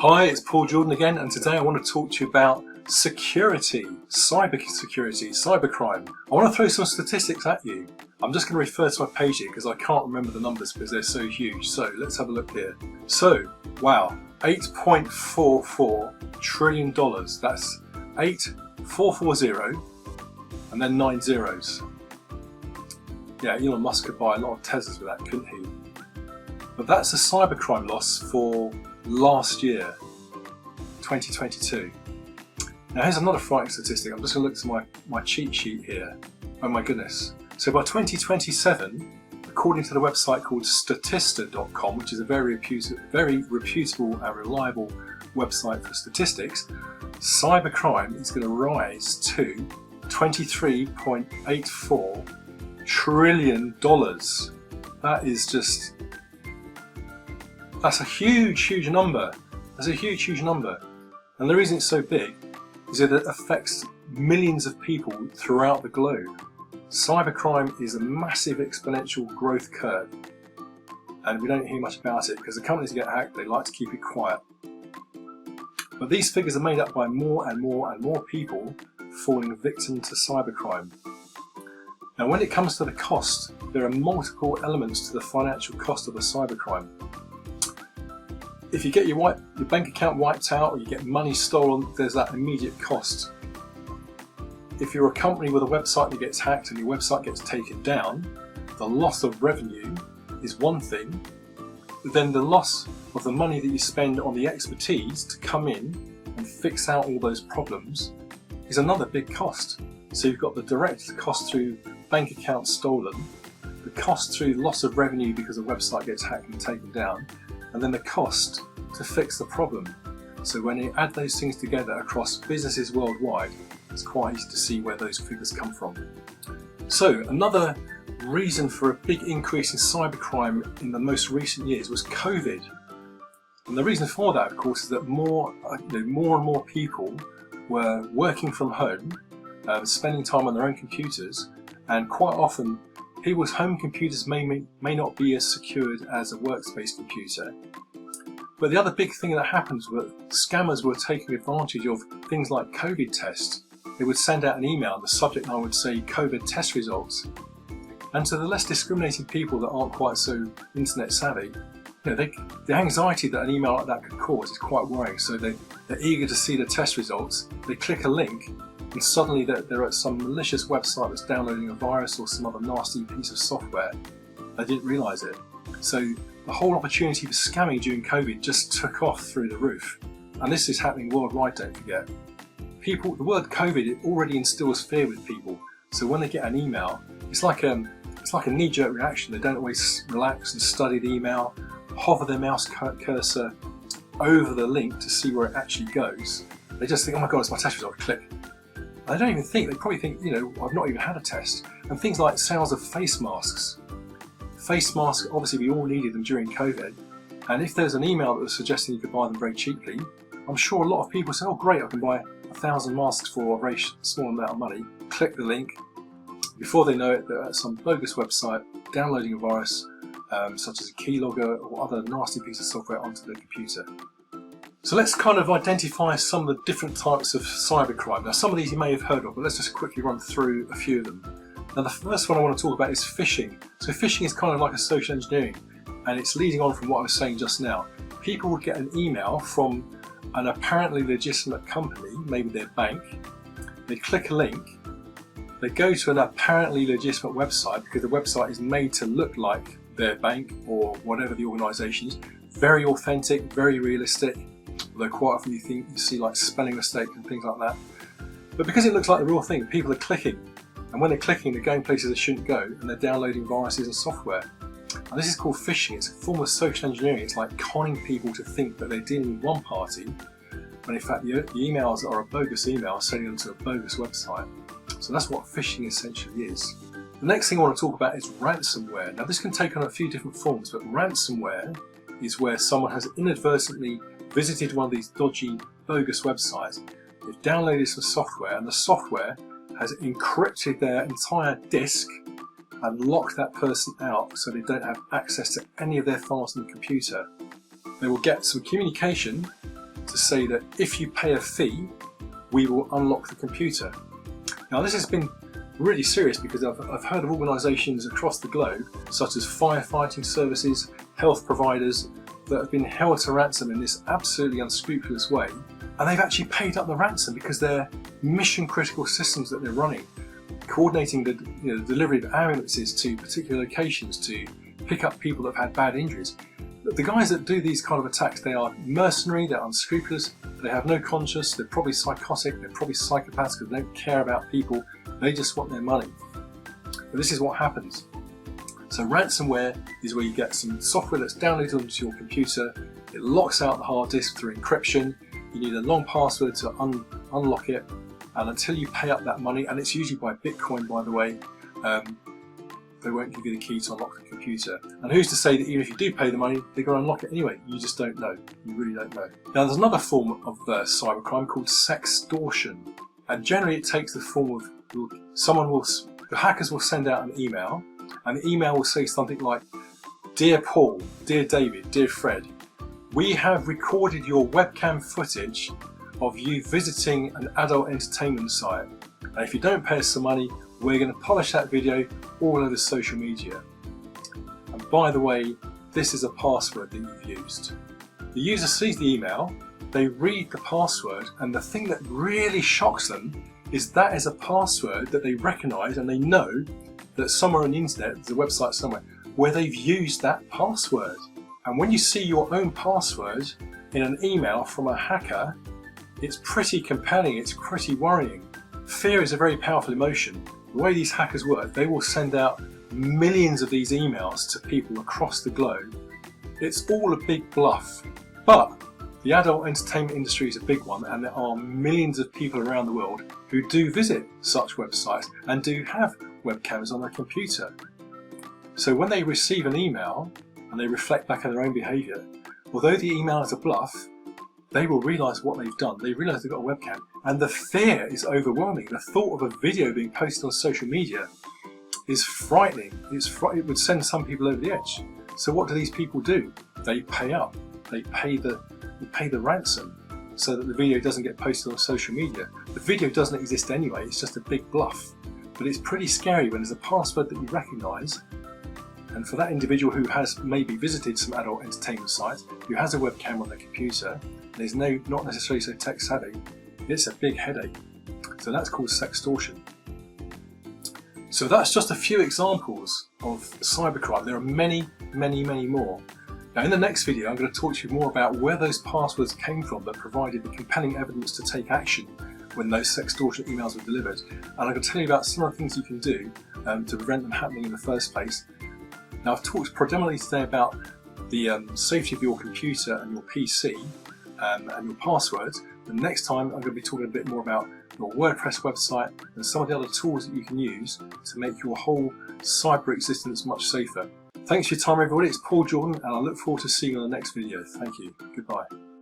Hi, it's Paul Jordan again, and today I want to talk to you about security, cyber security, cybercrime. I want to throw some statistics at you. I'm just going to refer to my page here because I can't remember the numbers because they're so huge. So let's have a look here. So, wow, $8.44 trillion. That's 8440 and then 9 zeros. Yeah, Elon Musk could buy a lot of Teslas with that, couldn't he? But that's the cybercrime loss for last year, 2022. Now here's another frightening statistic. I'm just going to look to my cheat sheet here. Oh my goodness. So by 2027, according to the website called Statista.com, which is a very reputable and reliable website for statistics, cybercrime is going to rise to $23.84 trillion. That is just... That's a huge number. That's a huge number. And the reason it's so big is that it affects millions of people throughout the globe. Cybercrime is a massive exponential growth curve. And we don't hear much about it because the companies that get hacked, they like to keep it quiet. But these figures are made up by more and more people falling victim to cybercrime. Now when it comes to the cost, there are multiple elements to the financial cost of a cybercrime. If you get your bank account wiped out or you get money stolen, there's that immediate cost. If you're a company with a website that gets hacked and your website gets taken down, the loss of revenue is one thing, but then the loss of the money that you spend on the expertise to come in and fix out all those problems is another big cost. So you've got the direct cost through bank account stolen, the cost through loss of revenue because the website gets hacked and taken down, and then the cost to fix the problem. So when you add those things together across businesses worldwide, it's quite easy to see where those figures come from. So another reason for a big increase in cybercrime in the most recent years was COVID. And the reason for that, of course, is that more and more people were working from home, spending time on their own computers, and quite often people's home computers may not be as secured as a workspace computer. But the other big thing that happened was scammers were taking advantage of things like COVID tests. They would send out an email and the subject line would say COVID test results. And to the less discriminating people that aren't quite so internet savvy, the anxiety that an email like that could cause is quite worrying. So they're eager to see the test results. They click a link and suddenly they're at some malicious website that's downloading a virus or some other nasty piece of software. They didn't realise it. So the whole opportunity for scamming during COVID just took off through the roof. And this is happening worldwide, don't forget. The word COVID, it already instills fear with people. So when they get an email, it's like a knee-jerk reaction. They don't always relax and study the email, hover their mouse cursor over the link to see where it actually goes. They just think, oh my god, it's my test result, click. They don't even think, they probably think, I've not even had a test. And things like sales of face masks. Face masks, obviously we all needed them during COVID. And if there's an email that was suggesting you could buy them very cheaply, I'm sure a lot of people say, oh great, I can buy 1,000 masks for a very small amount of money. Click the link. Before they know it, they're at some bogus website downloading a virus such as a keylogger or other nasty piece of software onto their computer. So let's kind of identify some of the different types of cybercrime. Now some of these you may have heard of, but let's just quickly run through a few of them. Now the first one I want to talk about is phishing. So phishing is kind of like a social engineering, and it's leading on from what I was saying just now. People would get an email from an apparently legitimate company, maybe their bank. They click a link, they go to an apparently legitimate website because the website is made to look like their bank or whatever the organisation is. Very authentic, very realistic. Although quite often you see like spelling mistakes and things like that. But because it looks like the real thing, people are clicking. And when they're clicking, they're going places they shouldn't go, and they're downloading viruses and software. And this is called phishing. It's a form of social engineering. It's like conning people to think that they're dealing with one party, when in fact the emails are a bogus email sending them to a bogus website. So that's what phishing essentially is. The next thing I want to talk about is ransomware. Now this can take on a few different forms, but ransomware is where someone has inadvertently visited one of these dodgy, bogus websites. They've downloaded some software, and the software has encrypted their entire disk and locked that person out so they don't have access to any of their files on the computer. They will get some communication to say that if you pay a fee, we will unlock the computer. Now this has been really serious because I've heard of organisations across the globe, such as firefighting services, health providers, that have been held to ransom in this absolutely unscrupulous way, and they've actually paid up the ransom because they're mission critical systems that they're running, coordinating the delivery of ambulances to particular locations to pick up people that have had bad injuries. The guys that do these kind of attacks, they are mercenary, they're unscrupulous, they have no conscience, they're probably psychotic, they're probably psychopaths because they don't care about people, they just want their money. But this is what happens. So ransomware is where you get some software that's downloaded onto your computer, it locks out the hard disk through encryption, you need a long password to unlock it, and until you pay up that money, and it's usually by Bitcoin by the way, they won't give you the key to unlock the computer. And who's to say that even if you do pay the money, they're going to unlock it anyway? You just don't know. You really don't know. Now there's another form of cybercrime called sextortion. And generally it takes the form of, the hackers will send out an email, and the email will say something like, "Dear Paul, dear David, dear Fred, we have recorded your webcam footage of you visiting an adult entertainment site. And if you don't pay us some money, we're going to polish that video all over social media. And by the way, this is a password that you've used." The user sees the email, they read the password, and the thing that really shocks them is that is a password that they recognise, and they know that somewhere on the internet, there's a website somewhere, where they've used that password. And when you see your own password in an email from a hacker, it's pretty compelling, it's pretty worrying. Fear is a very powerful emotion. The way these hackers work, they will send out millions of these emails to people across the globe. It's all a big bluff. But the adult entertainment industry is a big one, and there are millions of people around the world who do visit such websites and do have webcams on their computer. So when they receive an email and they reflect back on their own behaviour, although the email is a bluff, they will realise what they've done. They realise they've got a webcam, and the fear is overwhelming. The thought of a video being posted on social media is frightening. It would send some people over the edge. So what do these people do? They pay up. They pay the ransom so that the video doesn't get posted on social media. The video doesn't exist anyway. It's just a big bluff. But it's pretty scary when there's a password that you recognise. And for that individual who has maybe visited some adult entertainment sites, who has a webcam on their computer, there's not necessarily so tech savvy, it's a big headache. So that's called sextortion. So that's just a few examples of cybercrime. There are many, many, many more. Now in the next video I'm going to talk to you more about where those passwords came from that provided the compelling evidence to take action when those sextortion emails were delivered. And I'm going to tell you about some of the things you can do to prevent them happening in the first place. Now I've talked predominantly today about the safety of your computer and your PC and your passwords. The next time I'm going to be talking a bit more about your WordPress website and some of the other tools that you can use to make your whole cyber existence much safer. Thanks for your time everybody, it's Paul Jordan and I look forward to seeing you on the next video. Thank you, goodbye.